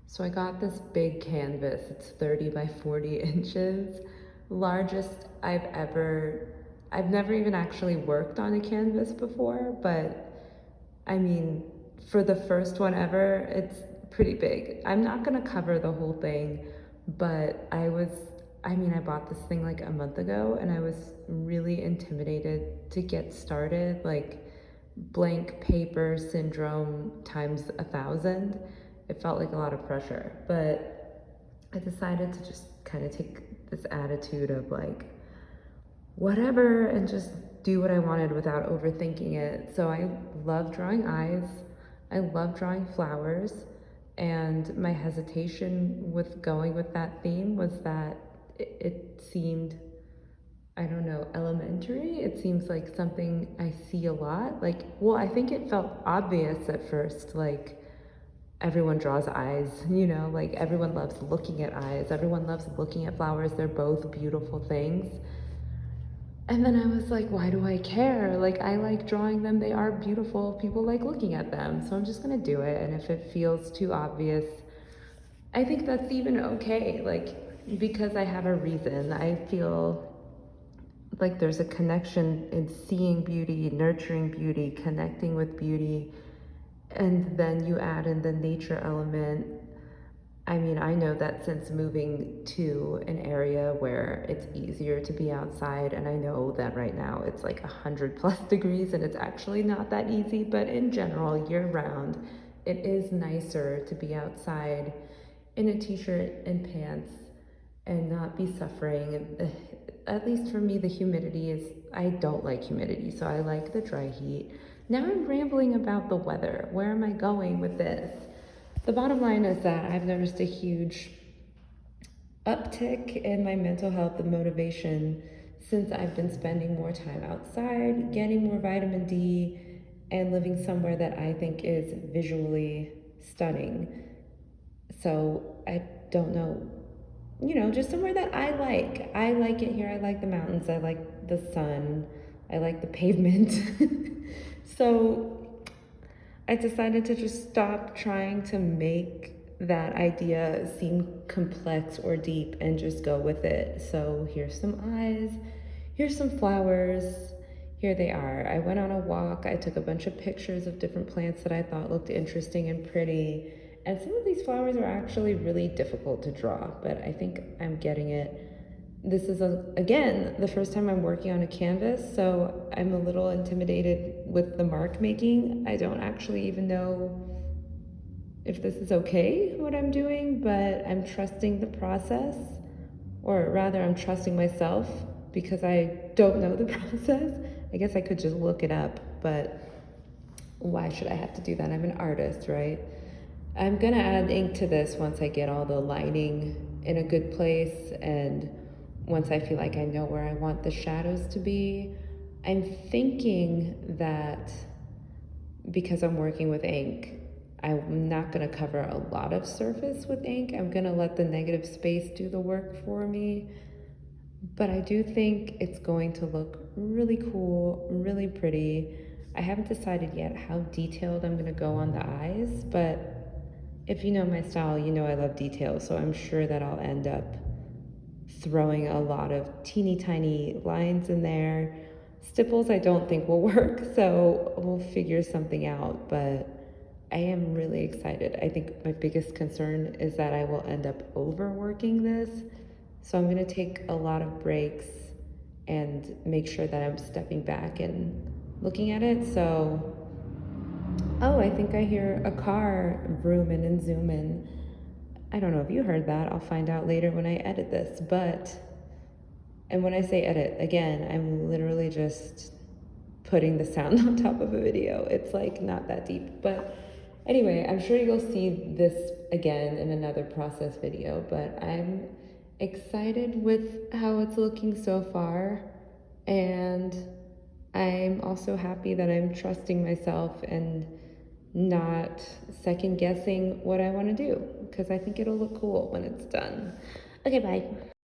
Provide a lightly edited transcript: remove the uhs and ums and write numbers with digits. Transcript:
So I got this big canvas. It's 30 by 40 inches. Largest I've never even actually worked on a canvas before, but I mean, for the first one ever, it's pretty big. I'm not gonna cover the whole thing, but I bought this thing like a month ago and I was really intimidated to get started, like blank paper syndrome times 1,000. It felt like a lot of pressure, but I decided to just kind of take this attitude of like, whatever, and just do what I wanted without overthinking it. So I love drawing eyes, I love drawing flowers, and my hesitation with going with that theme was that it seemed, I don't know, elementary. It seems like something I see a lot. Like, well, I think it felt obvious at first, like everyone draws eyes, like everyone loves looking at eyes, everyone loves looking at flowers. They're both beautiful things. And then I was like, why do I care? Like, I like drawing them. They are beautiful. People like looking at them. So I'm just going to do it. And if it feels too obvious, I think that's even okay. Like, because I have a reason, I feel like there's a connection in seeing beauty, nurturing beauty, connecting with beauty. And then you add in the nature element. I mean, I know that since moving to an area where it's easier to be outside, and I know that right now it's like 100+ degrees and it's actually not that easy, but in general, year round, it is nicer to be outside in a t-shirt and pants and not be suffering. At least for me, the humidity is, I don't like humidity, so I like the dry heat. Now I'm rambling about the weather. Where am I going with this? The bottom line is that I've noticed a huge uptick in my mental health and motivation since I've been spending more time outside, getting more vitamin D, and living somewhere that I think is visually stunning. So I don't know, just somewhere that I like. I like it here. I like the mountains. I like the sun. I like the pavement. So I decided to just stop trying to make that idea seem complex or deep and just go with it. So here's some eyes, here's some flowers, here they are. I went on a walk, I took a bunch of pictures of different plants that I thought looked interesting and pretty. And some of these flowers are actually really difficult to draw, but I think I'm getting it. This is, again, the first time I'm working on a canvas, so I'm a little intimidated with the mark making. I don't actually even know if this is okay, what I'm doing, but I'm trusting the process, or rather, I'm trusting myself because I don't know the process. I guess I could just look it up, but why should I have to do that? I'm an artist, right? I'm gonna add ink to this once I get all the lining in a good place and once I feel like I know where I want the shadows to be. I'm thinking that because I'm working with ink, I'm not gonna cover a lot of surface with ink. I'm gonna let the negative space do the work for me. But I do think it's going to look really cool, really pretty. I haven't decided yet how detailed I'm gonna go on the eyes, but if you know my style, you know I love details, so I'm sure that I'll end up throwing a lot of teeny tiny lines in there. Stipples I don't think will work, so we'll figure something out, but I am really excited. I think my biggest concern is that I will end up overworking this, so I'm gonna take a lot of breaks and make sure that I'm stepping back and looking at it. So, oh, I think I hear a car vrooming and zooming. I don't know if you heard that. I'll find out later when I edit this, but, and when I say edit, again, I'm literally just putting the sound on top of a video. It's like not that deep, but anyway, I'm sure you'll see this again in another process video, but I'm excited with how it's looking so far, and I'm also happy that I'm trusting myself and not second guessing what I want to do, because I think it'll look cool when it's done. Okay, bye.